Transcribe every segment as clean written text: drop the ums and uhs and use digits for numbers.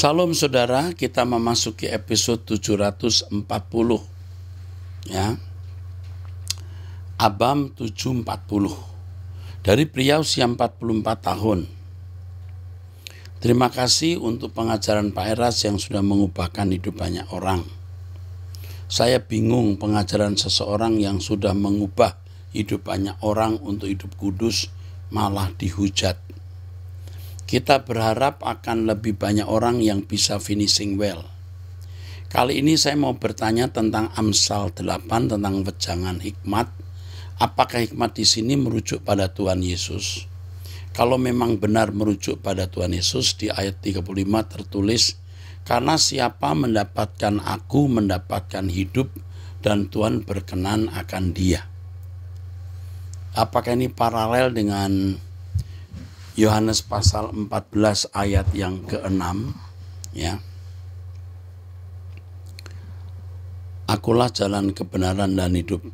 Salam saudara, kita memasuki episode 740 ya. Abam 740 dari pria usia 44 tahun. Terima kasih untuk pengajaran Pak Eras yang sudah mengubahkan hidup banyak orang. Saya bingung pengajaran seseorang yang sudah mengubah hidup banyak orang untuk hidup kudus malah dihujat. Kita berharap akan lebih banyak orang yang bisa finishing well. Kali ini saya mau bertanya tentang Amsal 8 tentang wejangan hikmat. Apakah hikmat di sini merujuk pada Tuhan Yesus? Kalau memang benar merujuk pada Tuhan Yesus, di ayat 35 tertulis, karena siapa mendapatkan aku mendapatkan hidup dan Tuhan berkenan akan dia. Apakah ini paralel dengan Yohanes pasal 14 ayat yang ke-6 ya. Akulah jalan kebenaran dan hidup.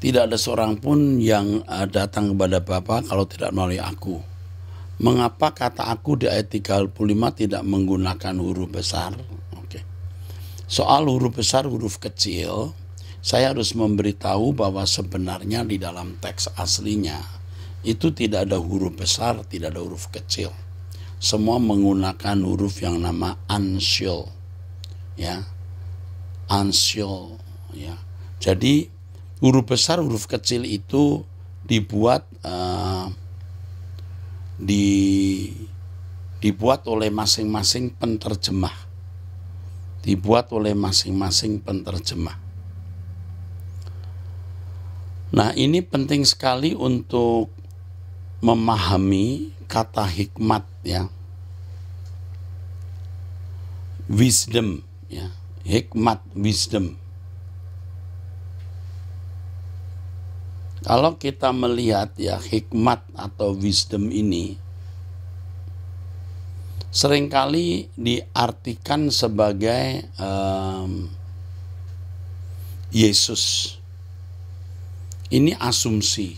Tidak ada seorang pun yang datang kepada Bapa kalau tidak melalui aku. Mengapa kata aku di ayat 35 tidak menggunakan huruf besar? Oke. Soal huruf besar, huruf kecil, saya harus memberitahu bahwa sebenarnya di dalam teks aslinya itu tidak ada huruf besar, tidak ada huruf kecil. Semua menggunakan huruf yang nama ansyol. Ya. Ansyol, ya. Jadi huruf besar, huruf kecil itu dibuat dibuat oleh masing-masing penterjemah. Dibuat oleh masing-masing penterjemah. Nah, ini penting sekali untuk memahami kata hikmat ya. Wisdom ya, hikmat, wisdom. Kalau kita melihat ya hikmat atau wisdom ini seringkali diartikan sebagai Yesus. Ini asumsi.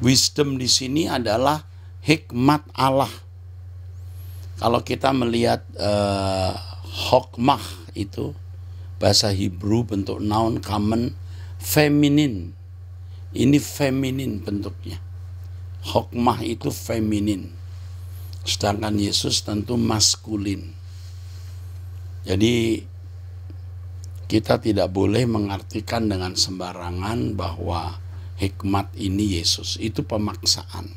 Wisdom di sini adalah hikmat Allah. Kalau kita melihat hokmah itu bahasa Hebrew bentuk noun common feminin. Ini feminin bentuknya. Hokmah itu feminin. Sedangkan Yesus tentu maskulin. Jadi kita tidak boleh mengartikan dengan sembarangan bahwa hikmat ini Yesus. Itu pemaksaan.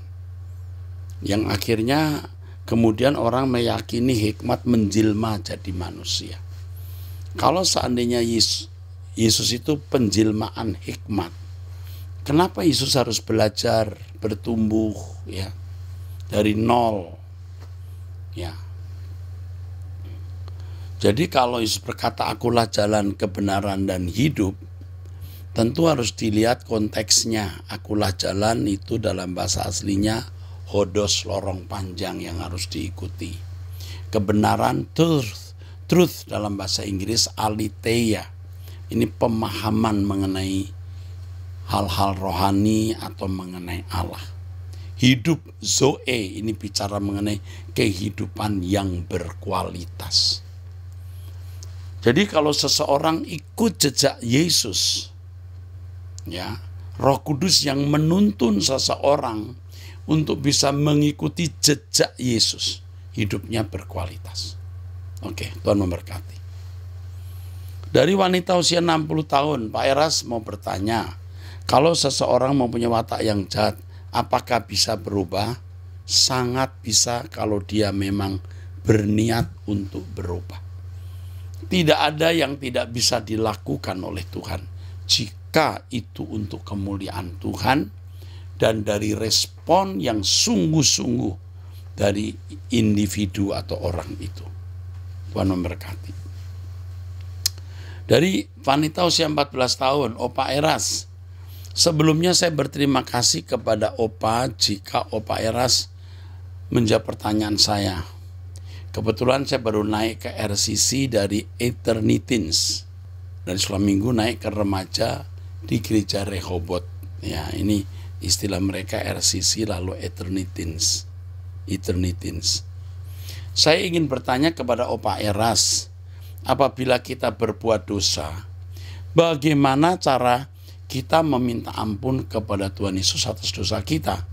Yang akhirnya kemudian orang meyakini hikmat menjelma jadi manusia. Kalau seandainya Yesus itu penjelmaan hikmat, kenapa Yesus harus belajar, bertumbuh ya dari nol ya. Jadi kalau Yesus berkata akulah jalan kebenaran dan hidup, tentu harus dilihat konteksnya. Akulah jalan itu dalam bahasa aslinya hodos, lorong panjang yang harus diikuti. Kebenaran, truth dalam bahasa Inggris aletheia. Ini pemahaman mengenai hal-hal rohani atau mengenai Allah. Hidup, zoe, ini bicara mengenai kehidupan yang berkualitas. Jadi kalau seseorang ikut jejak Yesus, ya, Roh Kudus yang menuntun seseorang untuk bisa mengikuti jejak Yesus, hidupnya berkualitas. Oke, Tuhan memberkati. Dari wanita usia 60 tahun, Pak Eras mau bertanya, kalau seseorang mempunyai watak yang jahat, apakah bisa berubah? Sangat bisa kalau dia memang berniat untuk berubah. Tidak ada yang tidak bisa dilakukan oleh Tuhan jika itu untuk kemuliaan Tuhan dan dari respon yang sungguh-sungguh dari individu atau orang itu. Tuhan memberkati. Dari wanita usia 14 tahun, Opa Eras. Sebelumnya saya berterima kasih kepada Opa jika Opa Eras menjawab pertanyaan saya. Kebetulan saya baru naik ke RCC dari Eternitins. Dari sekolah minggu naik ke remaja di gereja Rehoboth. Ya, ini istilah mereka RCC lalu Eternitins. Eternitins. Saya ingin bertanya kepada Opa Eras, apabila kita berbuat dosa, bagaimana cara kita meminta ampun kepada Tuhan Yesus atas dosa kita?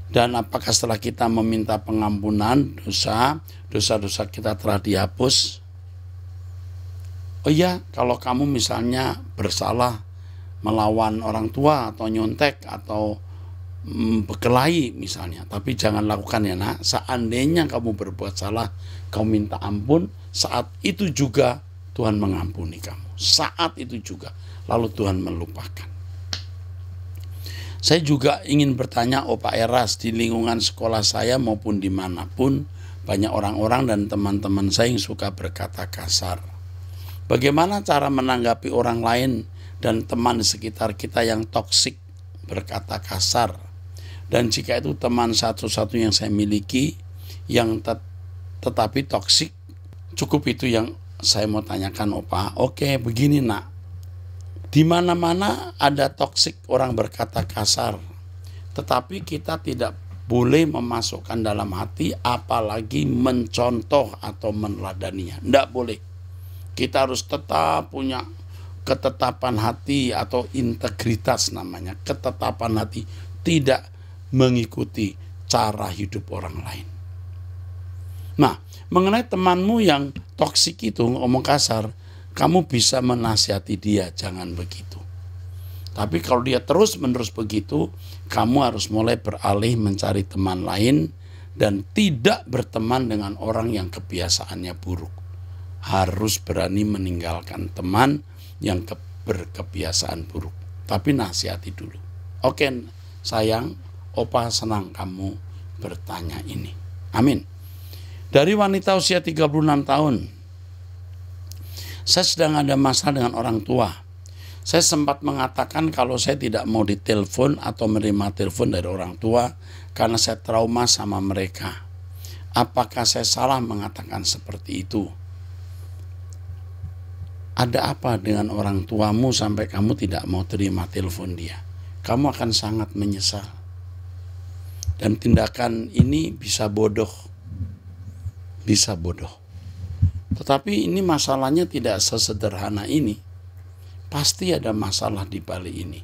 Dan apakah setelah kita meminta pengampunan dosa-dosa kita telah dihapus? Oh iya, kalau kamu misalnya bersalah melawan orang tua atau nyontek atau berkelahi misalnya, tapi jangan lakukan ya nak. Seandainya kamu berbuat salah, kamu minta ampun, saat itu juga Tuhan mengampuni kamu. Saat itu juga, lalu Tuhan melupakan. Saya juga ingin bertanya Opa Eras, di lingkungan sekolah saya maupun dimanapun, banyak orang-orang dan teman-teman saya yang suka berkata kasar. Bagaimana cara menanggapi orang lain dan teman di sekitar kita yang toksik, berkata kasar? Dan jika itu teman satu-satu yang saya miliki yang tetapi toksik, cukup itu yang saya mau tanyakan Opa. Oke, begini nak, di mana-mana ada toksik orang berkata kasar, tetapi kita tidak boleh memasukkan dalam hati, apalagi mencontoh atau meneladaninya. Tidak boleh. Kita harus tetap punya ketetapan hati atau integritas namanya, ketetapan hati, tidak mengikuti cara hidup orang lain. Nah, mengenai temanmu yang toksik itu ngomong kasar, kamu bisa menasihati dia, jangan begitu. Tapi kalau dia terus-menerus begitu, kamu harus mulai beralih mencari teman lain dan tidak berteman dengan orang yang kebiasaannya buruk. Harus berani meninggalkan teman yang berkebiasaan buruk. Tapi nasihati dulu. Oke, sayang, Opa senang kamu bertanya ini. Amin. Dari wanita usia 36 tahun. Saya sedang ada masalah dengan orang tua. Saya sempat mengatakan kalau saya tidak mau ditelepon atau menerima telepon dari orang tua karena saya trauma sama mereka. Apakah saya salah mengatakan seperti itu? Ada apa dengan orang tuamu sampai kamu tidak mau terima telepon dia? Kamu akan sangat menyesal. Dan tindakan ini bisa bodoh. Bisa bodoh. Tetapi ini masalahnya tidak sesederhana ini. Pasti ada masalah di balik ini.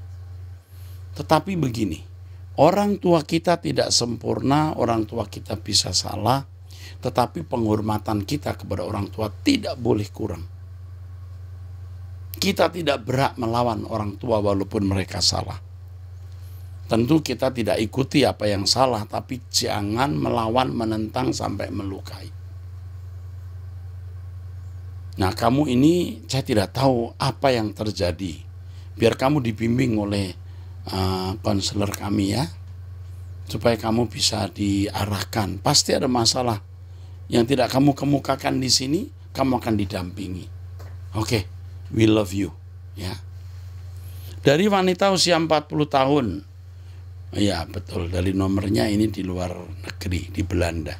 Tetapi begini, orang tua kita tidak sempurna, orang tua kita bisa salah, tetapi penghormatan kita kepada orang tua tidak boleh kurang. Kita tidak berhak melawan orang tua walaupun mereka salah. Tentu kita tidak ikuti apa yang salah, tapi jangan melawan, menentang sampai melukai. Nah, kamu ini saya tidak tahu apa yang terjadi. Biar kamu dibimbing oleh konselor kami ya, supaya kamu bisa diarahkan. Pasti ada masalah yang tidak kamu kemukakan di sini, kamu akan didampingi. Oke, we love you ya. Dari wanita usia 40 tahun. Ya betul, dari nomornya ini di luar negeri, di Belanda.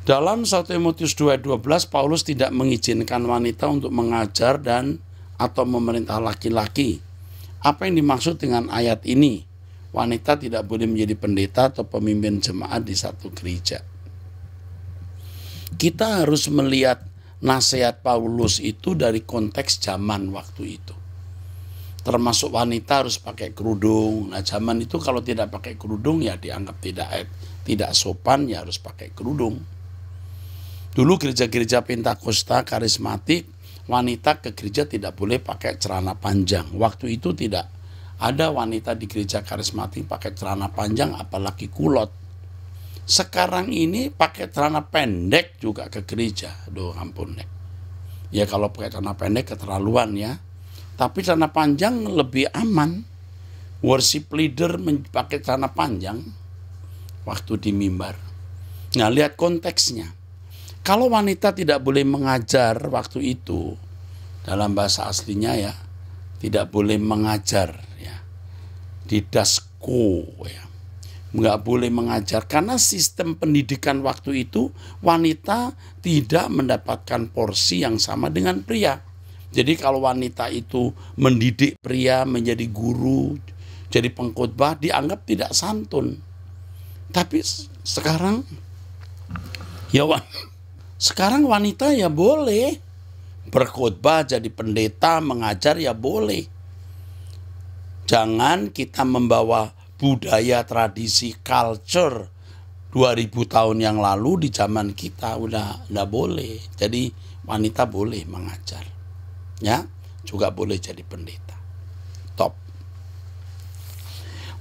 Dalam 1 Timotius 2:12, Paulus tidak mengizinkan wanita untuk mengajar dan atau memerintah laki-laki. Apa yang dimaksud dengan ayat ini? Wanita tidak boleh menjadi pendeta atau pemimpin jemaat di satu gereja. Kita harus melihat nasihat Paulus itu dari konteks zaman waktu itu. Termasuk wanita harus pakai kerudung. Nah, zaman itu kalau tidak pakai kerudung ya dianggap tidak sopan, ya harus pakai kerudung. Dulu gereja-gereja Pentakosta karismatik, wanita ke gereja tidak boleh pakai celana panjang. Waktu itu tidak ada wanita di gereja karismatik pakai celana panjang, apalagi kulot. Sekarang ini pakai celana pendek juga ke gereja. Aduh ampun deh. Ya kalau pakai celana pendek keterlaluan ya. Tapi celana panjang lebih aman. Worship leader pakai celana panjang waktu di mimbar. Nah, lihat konteksnya. Kalau wanita tidak boleh mengajar waktu itu, dalam bahasa aslinya ya, tidak boleh mengajar ya, didasko ya, nggak boleh mengajar karena sistem pendidikan waktu itu wanita tidak mendapatkan porsi yang sama dengan pria. Jadi kalau wanita itu mendidik pria menjadi guru, jadi pengkhotbah, dianggap tidak santun. Tapi sekarang ya sekarang wanita ya boleh berkhotbah, jadi pendeta, mengajar ya boleh. Jangan kita membawa budaya, tradisi, culture 2000 tahun yang lalu di zaman kita udah enggak boleh. Jadi wanita boleh mengajar. Ya, juga boleh jadi pendeta. Top.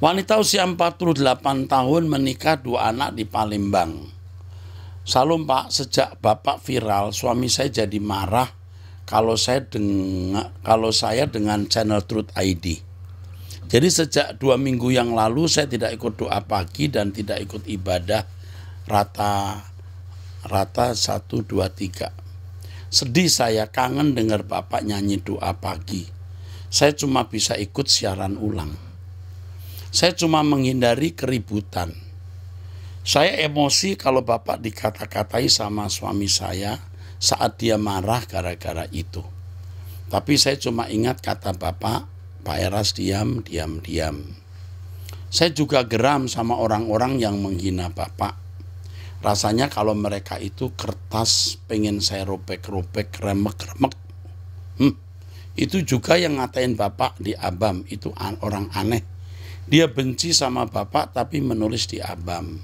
Wanita usia 48 tahun menikah 2 anak di Palembang. Salam Pak, sejak Bapak viral, suami saya jadi marah kalau saya dengan channel Truth ID. Jadi sejak 2 minggu yang lalu saya tidak ikut doa pagi dan tidak ikut ibadah rata 1, 2, 3. Sedih saya, kangen dengar Bapak nyanyi doa pagi. Saya cuma bisa ikut siaran ulang. Saya cuma menghindari keributan. Saya emosi kalau Bapak dikata-katai sama suami saya saat dia marah gara-gara itu. Tapi saya cuma ingat kata Bapak, Pak Eras diam. Saya juga geram sama orang-orang yang menghina Bapak. Rasanya kalau mereka itu kertas pengen saya robek-robek, remek-remek. Itu juga yang ngatain Bapak di Abam, itu orang aneh. Dia benci sama Bapak tapi menulis di Abam.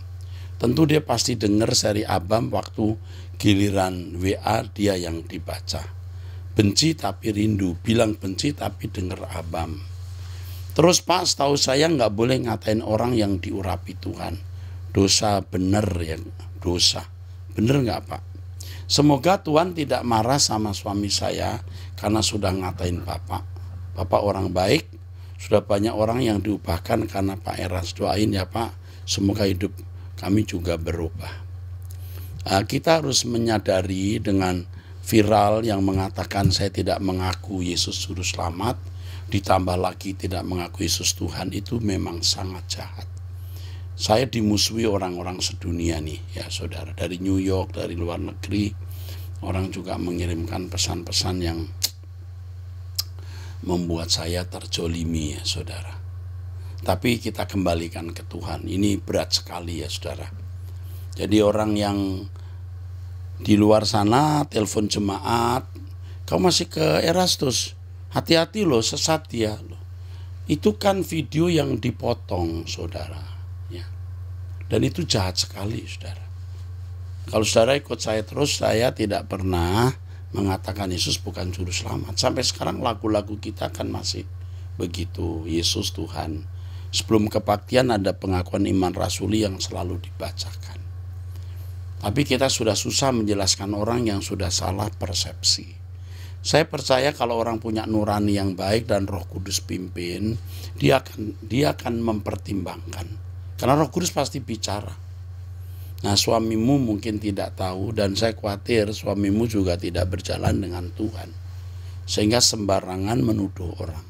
Tentu dia pasti dengar seri Abam waktu giliran WA dia yang dibaca. Benci tapi rindu, bilang benci tapi dengar Abam. Terus Pak, setahu saya nggak boleh ngatain orang yang diurapi Tuhan. Dosa bener ya, dosa. Bener nggak Pak? Semoga Tuhan tidak marah sama suami saya karena sudah ngatain Bapak. Bapak orang baik, sudah banyak orang yang diubahkan karena Pak Eras. Doain ya Pak, semoga hidup kami juga berubah. Kita harus menyadari dengan viral yang mengatakan saya tidak mengaku Yesus Juru Selamat, ditambah lagi tidak mengaku Yesus Tuhan, itu memang sangat jahat. Saya dimusuhi orang-orang sedunia nih ya saudara, dari New York, dari luar negeri, orang juga mengirimkan pesan-pesan yang membuat saya terjolimi ya saudara. Tapi kita kembalikan ke Tuhan, ini berat sekali ya saudara. Jadi orang yang di luar sana telepon jemaat, kau masih ke Erastus, hati-hati loh, sesat dia loh. Itu kan video yang dipotong saudara ya. Dan itu jahat sekali saudara. Kalau saudara ikut saya terus, saya tidak pernah mengatakan Yesus bukan juru selamat. Sampai sekarang lagu-lagu kita kan masih begitu, Yesus Tuhan. Sebelum kebaktian ada pengakuan iman rasuli yang selalu dibacakan. Tapi kita sudah susah menjelaskan orang yang sudah salah persepsi. Saya percaya kalau orang punya nurani yang baik dan Roh Kudus pimpin, dia akan mempertimbangkan. Karena Roh Kudus pasti bicara. Nah, suamimu mungkin tidak tahu, dan saya khawatir suamimu juga tidak berjalan dengan Tuhan, sehingga sembarangan menuduh orang.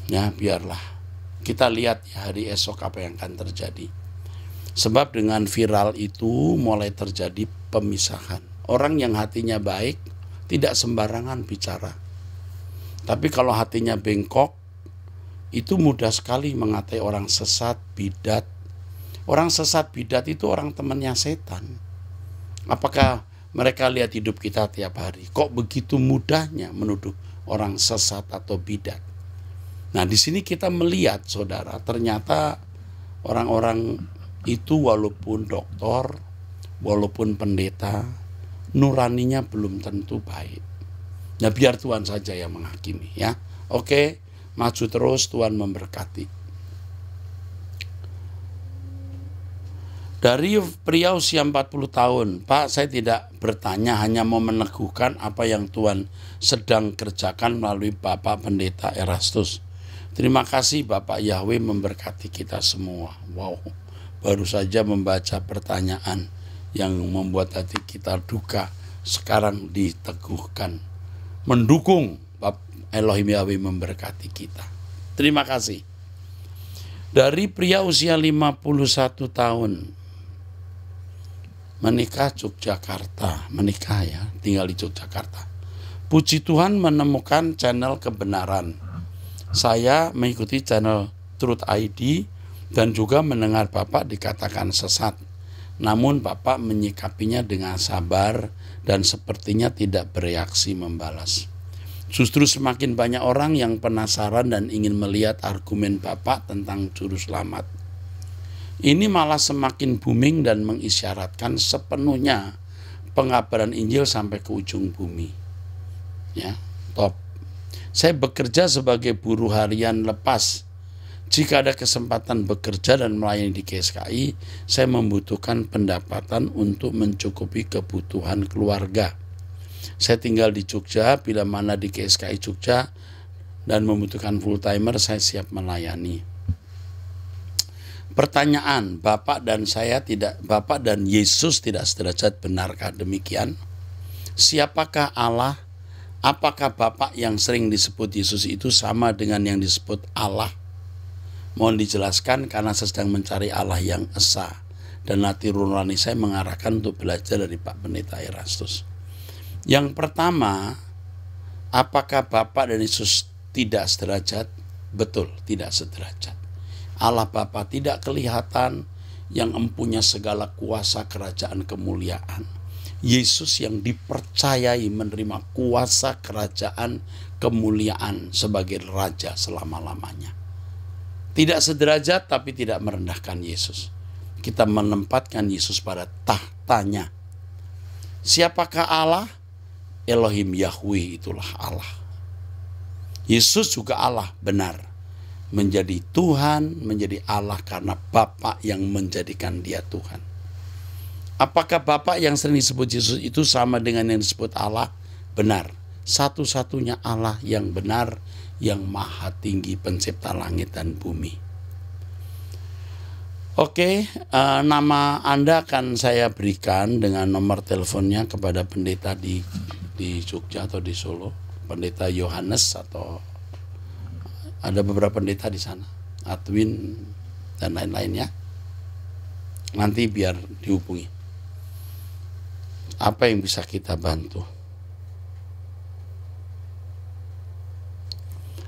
Ya, biarlah kita lihat ya hari esok apa yang akan terjadi. Sebab dengan viral itu mulai terjadi pemisahan. Orang yang hatinya baik tidak sembarangan bicara. Tapi kalau hatinya bengkok, itu mudah sekali mengatai orang sesat, bidat. Orang sesat, bidat itu orang temannya setan. Apakah mereka lihat hidup kita tiap hari? Kok begitu mudahnya menuduh orang sesat atau bidat? Nah, di sini kita melihat saudara, ternyata orang-orang itu walaupun doktor, walaupun pendeta, nuraninya belum tentu baik. Nah, biar Tuhan saja yang menghakimi ya. Oke, maju terus, Tuhan memberkati. Dari pria usia 40 tahun, Pak, saya tidak bertanya, hanya mau meneguhkan apa yang Tuhan sedang kerjakan melalui Bapak Pendeta Erastus. Terima kasih Bapak Yahweh memberkati kita semua. Wow, baru saja membaca pertanyaan yang membuat hati kita duka, sekarang diteguhkan. Mendukung Bapak Elohim Yahweh memberkati kita. Terima kasih. Dari pria usia 51 tahun, menikah ya, tinggal di Yogyakarta. Puji Tuhan menemukan channel kebenaran. Saya mengikuti channel Truth ID dan juga mendengar Bapak dikatakan sesat. Namun Bapak menyikapinya dengan sabar dan sepertinya tidak bereaksi membalas. Justru semakin banyak orang yang penasaran dan ingin melihat argumen Bapak tentang juru selamat. Ini malah semakin booming dan mengisyaratkan sepenuhnya pengabaran Injil sampai ke ujung bumi. Ya, top. Saya bekerja sebagai buruh harian lepas. Jika ada kesempatan bekerja dan melayani di GSKI, saya membutuhkan pendapatan untuk mencukupi kebutuhan keluarga. Saya tinggal di Jogja, bila mana di GSKI Jogja dan membutuhkan full timer, saya siap melayani. Pertanyaan, Bapak dan Yesus tidak sederajat, benarkah demikian? Siapakah Allah? Apakah Bapak yang sering disebut Yesus itu sama dengan yang disebut Allah? Mohon dijelaskan karena saya sedang mencari Allah yang esa dan hati nurani saya mengarahkan untuk belajar dari Pak Pendeta Erastus. Yang pertama, apakah Bapak dan Yesus tidak sederajat? Betul, tidak sederajat. Allah Bapa tidak kelihatan, yang empunya segala kuasa kerajaan kemuliaan. Yesus yang dipercayai menerima kuasa kerajaan kemuliaan sebagai Raja selama-lamanya. Tidak sederajat tapi tidak merendahkan Yesus. Kita menempatkan Yesus pada tahtanya. Siapakah Allah? Elohim Yahweh, itulah Allah. Yesus juga Allah, benar. Menjadi Tuhan, menjadi Allah karena Bapa yang menjadikan dia Tuhan. Apakah Bapa yang sering disebut Yesus itu sama dengan yang disebut Allah? Benar. Satu-satunya Allah yang benar, yang maha tinggi, pencipta langit dan bumi. Oke, nama Anda akan saya berikan dengan nomor teleponnya kepada pendeta di Jogja atau di Solo, Pendeta Yohanes, atau ada beberapa pendeta di sana, Adwin dan lain-lainnya. Nanti biar dihubungi. Apa yang bisa kita bantu?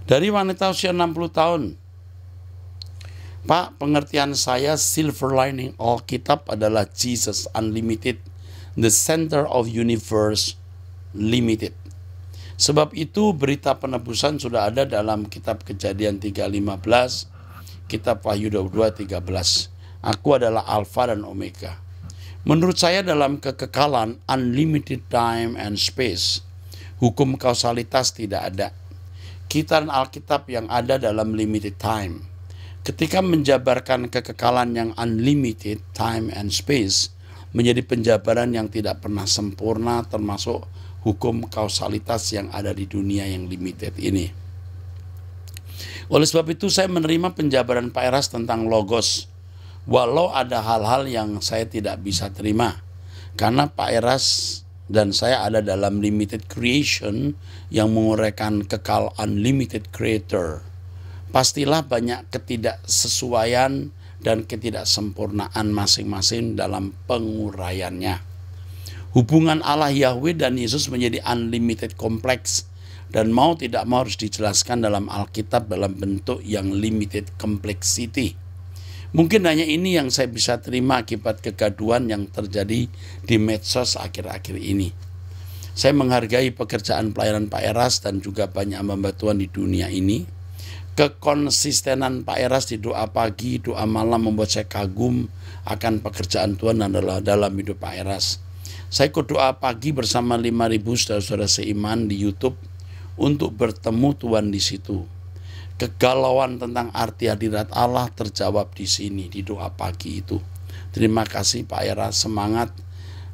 Dari wanita usia 60 tahun. Pak, pengertian saya silver lining Alkitab adalah Jesus Unlimited, the center of universe limited. Sebab itu berita penebusan sudah ada dalam kitab Kejadian 3:15, kitab Wahyu 22:13. Aku adalah Alfa dan Omega. Menurut saya dalam kekekalan unlimited time and space, hukum kausalitas tidak ada. Kita dan Alkitab yang ada dalam limited time. Ketika menjabarkan kekekalan yang unlimited time and space menjadi penjabaran yang tidak pernah sempurna, termasuk hukum kausalitas yang ada di dunia yang limited ini. Oleh sebab itu saya menerima penjabaran Pak Eras tentang logos, walau ada hal-hal yang saya tidak bisa terima, karena Pak Eras dan saya ada dalam limited creation yang menguraikan kekal unlimited creator. Pastilah banyak ketidaksesuaian dan ketidaksempurnaan masing-masing dalam penguraiannya. Hubungan Allah Yahweh dan Yesus menjadi unlimited kompleks dan mau tidak mau harus dijelaskan dalam Alkitab dalam bentuk yang limited complexity. Mungkin hanya ini yang saya bisa terima akibat kegaduhan yang terjadi di medsos akhir-akhir ini. Saya menghargai pekerjaan pelayanan Pak Eras dan juga banyak hamba Tuhan di dunia ini. Kekonsistenan Pak Eras di doa pagi, doa malam membuat saya kagum akan pekerjaan Tuhan dalam hidup Pak Eras. Saya ikut doa pagi bersama 5.000 saudara-saudara seiman di YouTube untuk bertemu Tuhan di situ. Kegalauan tentang arti hadirat Allah terjawab di sini, di doa pagi itu. Terima kasih Pak Eras, semangat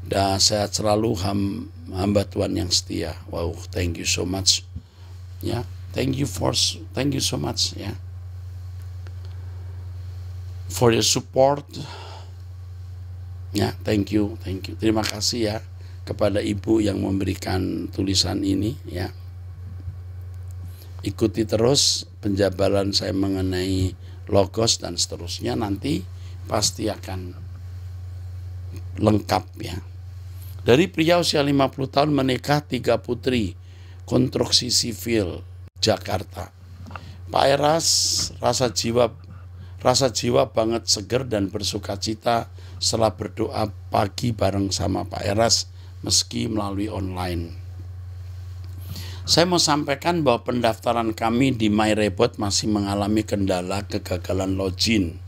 dan sehat selalu hamba Tuhan yang setia. Wow, thank you so much. Ya, thank you so much ya. For your support. Ya, thank you. Terima kasih ya kepada Ibu yang memberikan tulisan ini ya. Ikuti terus penjabaran saya mengenai logos dan seterusnya, nanti pasti akan lengkap ya. Dari pria usia 50 tahun menikah 3 putri, konstruksi sivil, Jakarta. Pak Eras, Rasa jiwa banget seger dan bersuka cita setelah berdoa pagi bareng sama Pak Eras meski melalui online. Saya mau sampaikan bahwa pendaftaran kami di MyRebot masih mengalami kendala kegagalan login.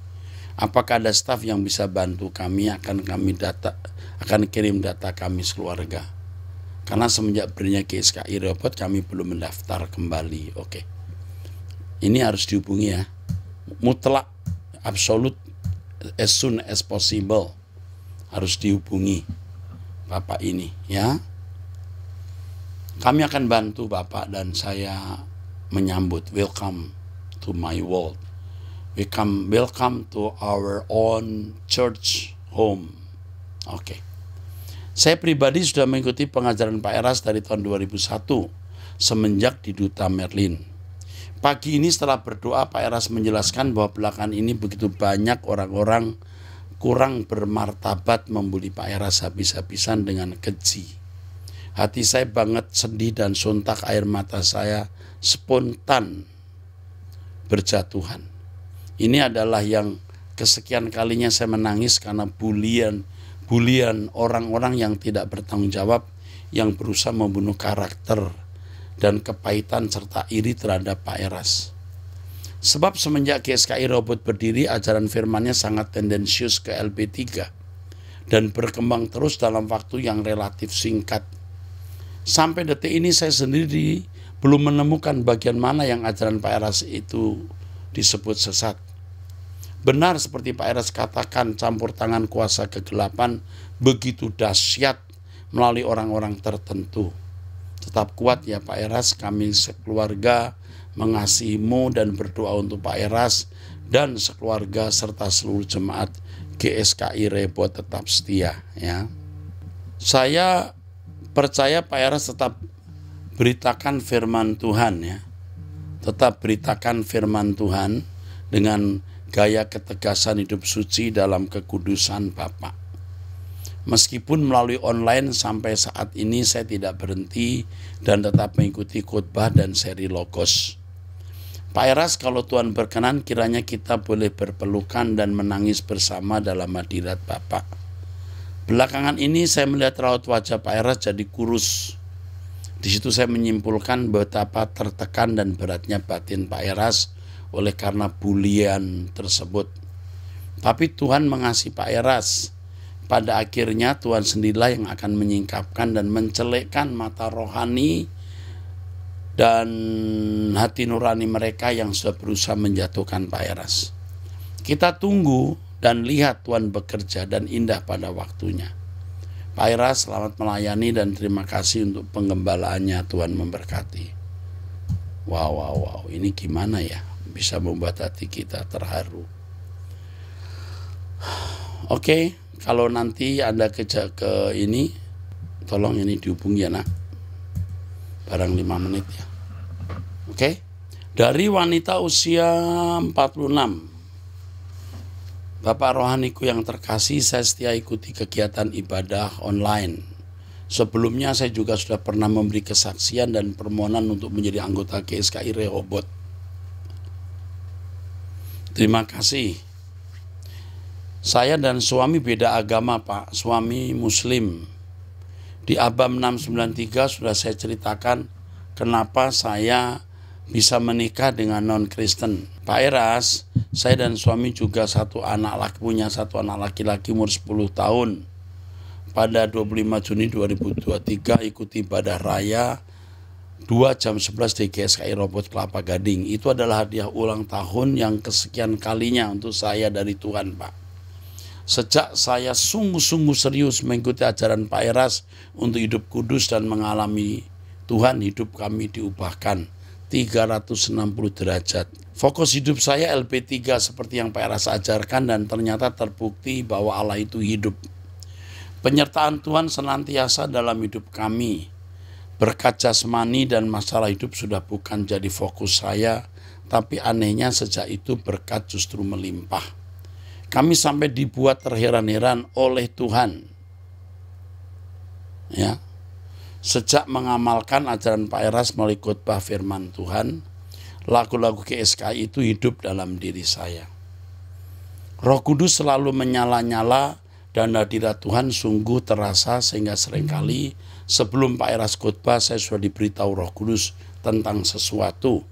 Apakah ada staf yang bisa bantu kami? Akan kirim data kami sekeluarga. Karena semenjak berinya GSKI Robot kami belum mendaftar kembali. Oke. Ini harus dihubungi ya. Mutlak, absolut, as soon as possible. Harus dihubungi Bapak ini ya. Kami akan bantu Bapak dan saya menyambut. Welcome to my world. Welcome to our own church home. Oke. Saya pribadi sudah mengikuti pengajaran Pak Eras dari tahun 2001 semenjak di Duta Merlin. Pagi ini setelah berdoa Pak Eras menjelaskan bahwa belakangan ini begitu banyak orang-orang kurang bermartabat membuli Pak Eras habis-habisan dengan keji. Hati saya banget sedih dan sontak air mata saya spontan berjatuhan. Ini adalah yang kesekian kalinya saya menangis karena bulian orang-orang yang tidak bertanggung jawab, yang berusaha membunuh karakter dan kepahitan serta iri terhadap Pak Eras. Sebab semenjak GSKI Robot berdiri, ajaran firman-Nya sangat tendensius ke LP3 dan berkembang terus dalam waktu yang relatif singkat. Sampai detik ini saya sendiri belum menemukan bagian mana yang ajaran Pak Eras itu disebut sesat. Benar seperti Pak Eras katakan, campur tangan kuasa kegelapan begitu dahsyat melalui orang-orang tertentu. Tetap kuat ya Pak Eras, kami sekeluarga mengasihimu dan berdoa untuk Pak Eras dan sekeluarga serta seluruh jemaat GSKI Rebot tetap setia ya. Saya percaya Pak Eras tetap beritakan firman Tuhan ya. Tetap beritakan firman Tuhan dengan gaya ketegasan hidup suci dalam kekudusan Bapa. Meskipun melalui online sampai saat ini saya tidak berhenti dan tetap mengikuti khotbah dan seri Logos. Pak Eras, kalau Tuhan berkenan kiranya kita boleh berpelukan dan menangis bersama dalam hadirat Bapa. Belakangan ini saya melihat raut wajah Pak Eras jadi kurus. Di situ saya menyimpulkan betapa tertekan dan beratnya batin Pak Eras oleh karena bulian tersebut. Tapi Tuhan mengasihi Pak Eras. Pada akhirnya Tuhan sendirilah yang akan menyingkapkan dan mencelekkan mata rohani dan hati nurani mereka yang sudah berusaha menjatuhkan Pak Eras. Kita tunggu dan lihat Tuhan bekerja dan indah pada waktunya. Pak Eras, selamat melayani dan terima kasih untuk penggembalaannya. Tuhan memberkati. Wow, ini gimana ya? Bisa membuat hati kita terharu. Oke, kalau nanti Anda ke ini, tolong ini dihubungi ya nak. Barang 5 menit ya. Oke. Dari wanita usia 46. Bapak rohaniku yang terkasih, saya setia ikuti kegiatan ibadah online. Sebelumnya saya juga sudah pernah memberi kesaksian dan permohonan untuk menjadi anggota GSKI Rehoboth. Terima kasih. Saya dan suami beda agama Pak, suami Muslim. Di Abam 693 sudah saya ceritakan kenapa saya bisa menikah dengan non-Kristen. Pak Eras, saya dan suami juga punya satu anak laki-laki umur 10 tahun. Pada 25 Juni 2023 ikuti ibadah raya 2 jam 11 di GSKI Robot Kelapa Gading. Itu adalah hadiah ulang tahun yang kesekian kalinya untuk saya dari Tuhan Pak. Sejak saya sungguh-sungguh serius mengikuti ajaran Pak Eras untuk hidup kudus dan mengalami Tuhan, hidup kami diubahkan 360 derajat. Fokus hidup saya LP3 seperti yang Pak Eras ajarkan dan ternyata terbukti bahwa Allah itu hidup. Penyertaan Tuhan senantiasa dalam hidup kami. Berkat jasmani dan masalah hidup sudah bukan jadi fokus saya, tapi anehnya sejak itu berkat justru melimpah. Kami sampai dibuat terheran-heran oleh Tuhan. Ya. Sejak mengamalkan ajaran Pak Eras melalui khotbah firman Tuhan, lagu-lagu GSKI itu hidup dalam diri saya. Roh Kudus selalu menyala-nyala dan hadirat Tuhan sungguh terasa sehingga seringkali sebelum Pak Eras khotbah saya sudah diberitahu Roh Kudus tentang sesuatu.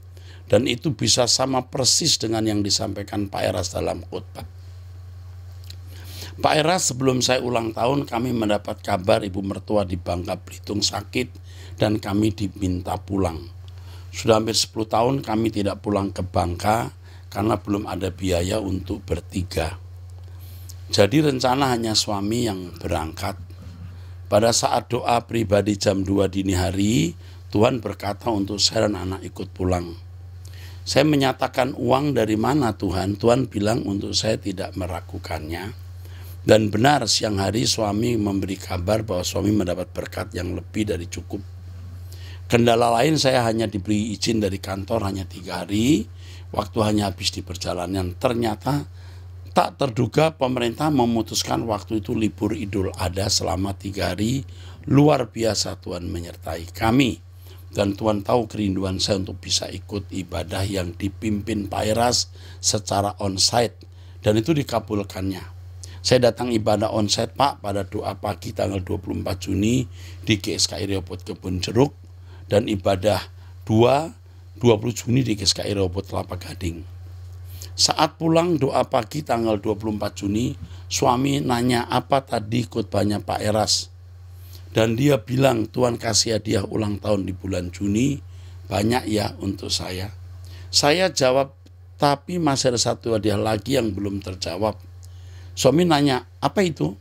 Dan itu bisa sama persis dengan yang disampaikan Pak Eras dalam khotbah. Pak Eras, sebelum saya ulang tahun kami mendapat kabar ibu mertua di Bangka Belitung sakit dan kami diminta pulang. Sudah hampir 10 tahun kami tidak pulang ke Bangka karena belum ada biaya untuk bertiga. Jadi rencana hanya suami yang berangkat. Pada saat doa pribadi jam 2 dini hari, Tuhan berkata untuk saya dan anak ikut pulang. Saya menyatakan uang dari mana Tuhan? Tuhan bilang untuk saya tidak meragukannya. Dan benar siang hari suami memberi kabar bahwa suami mendapat berkat yang lebih dari cukup. Kendala lain saya hanya diberi izin dari kantor hanya 3 hari. Waktu hanya habis di perjalanan. Ternyata tak terduga pemerintah memutuskan waktu itu libur Idul Adha selama 3 hari. Luar biasa Tuhan menyertai kami. Dan Tuhan tahu kerinduan saya untuk bisa ikut ibadah yang dipimpin Pak Eras secara onsite. Dan itu dikabulkannya. Saya datang ibadah onsite Pak pada doa pagi tanggal 24 Juni di GSKI Rehoboth Kebun Jeruk. Dan ibadah 20 Juni di GSKI Rehoboth Kelapa Gading. Saat pulang doa pagi tanggal 24 Juni, suami nanya apa tadi khotbahnya Pak Eras. Dan dia bilang Tuhan kasih hadiah ulang tahun di bulan Juni, banyak ya untuk saya. Saya jawab, tapi masih ada satu hadiah lagi yang belum terjawab. Suami nanya, apa itu?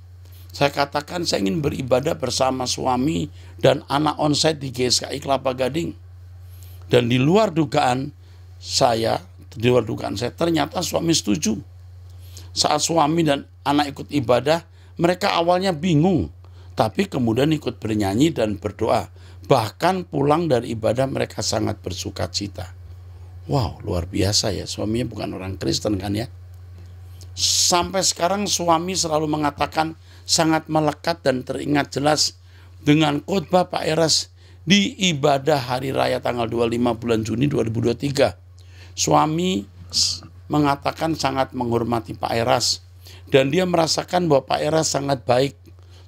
Saya katakan saya ingin beribadah bersama suami dan anak onsite di GSKI Kelapa Gading. Dan di luar dugaan saya, ternyata suami setuju. Saat suami dan anak ikut ibadah, mereka awalnya bingung. Tapi kemudian ikut bernyanyi dan berdoa. Bahkan pulang dari ibadah mereka sangat bersuka cita. Wow, luar biasa ya. Suaminya bukan orang Kristen kan ya. Sampai sekarang suami selalu mengatakan sangat melekat dan teringat jelas dengan khotbah Pak Eras di ibadah hari raya tanggal 25 bulan Juni 2023. Suami mengatakan sangat menghormati Pak Eras dan dia merasakan bahwa Pak Eras sangat baik,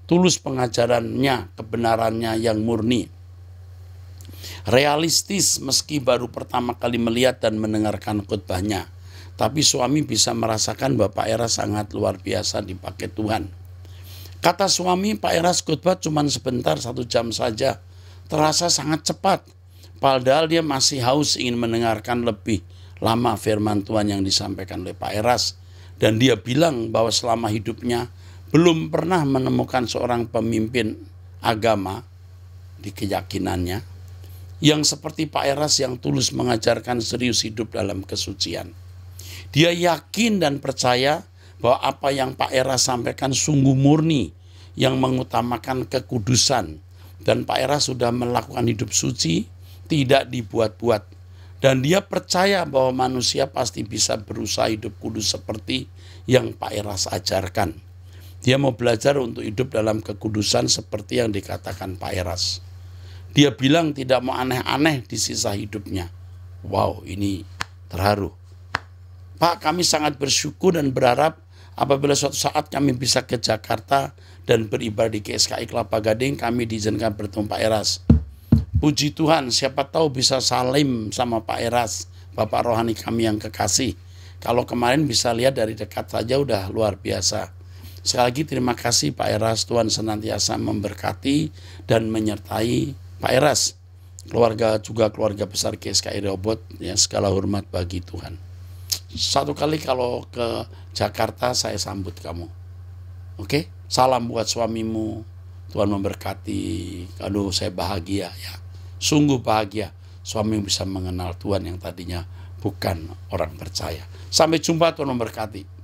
tulus pengajarannya, kebenarannya yang murni. Realistis meski baru pertama kali melihat dan mendengarkan khotbahnya. Tapi suami bisa merasakan bahwa Pak Eras sangat luar biasa dipakai Tuhan. Kata suami, Pak Eras khotbah cuma sebentar, 1 jam saja. Terasa sangat cepat. Padahal dia masih haus ingin mendengarkan lebih lama firman Tuhan yang disampaikan oleh Pak Eras. Dan dia bilang bahwa selama hidupnya belum pernah menemukan seorang pemimpin agama di keyakinannya yang seperti Pak Eras yang tulus mengajarkan serius hidup dalam kesucian. Dia yakin dan percaya bahwa apa yang Pak Eras sampaikan sungguh murni yang mengutamakan kekudusan. Dan Pak Eras sudah melakukan hidup suci, tidak dibuat-buat. Dan dia percaya bahwa manusia pasti bisa berusaha hidup kudus seperti yang Pak Eras ajarkan. Dia mau belajar untuk hidup dalam kekudusan seperti yang dikatakan Pak Eras. Dia bilang tidak mau aneh-aneh di sisa hidupnya. Wow, ini terharu. Pak, kami sangat bersyukur dan berharap apabila suatu saat kami bisa ke Jakarta dan beribadah di GSKI Kelapa Gading, kami diizinkan bertemu Pak Eras. Puji Tuhan, siapa tahu bisa salim sama Pak Eras, Bapak rohani kami yang kekasih. Kalau kemarin bisa lihat dari dekat saja udah luar biasa. Sekali lagi terima kasih Pak Eras, Tuhan senantiasa memberkati dan menyertai Pak Eras. Keluarga juga keluarga besar GSKI Rehoboth, ya segala hormat bagi Tuhan. Satu kali kalau ke Jakarta saya sambut kamu. Oke? Salam buat suamimu. Tuhan memberkati. Aduh, saya bahagia ya. Sungguh bahagia suami bisa mengenal Tuhan yang tadinya bukan orang percaya. Sampai jumpa, Tuhan memberkati.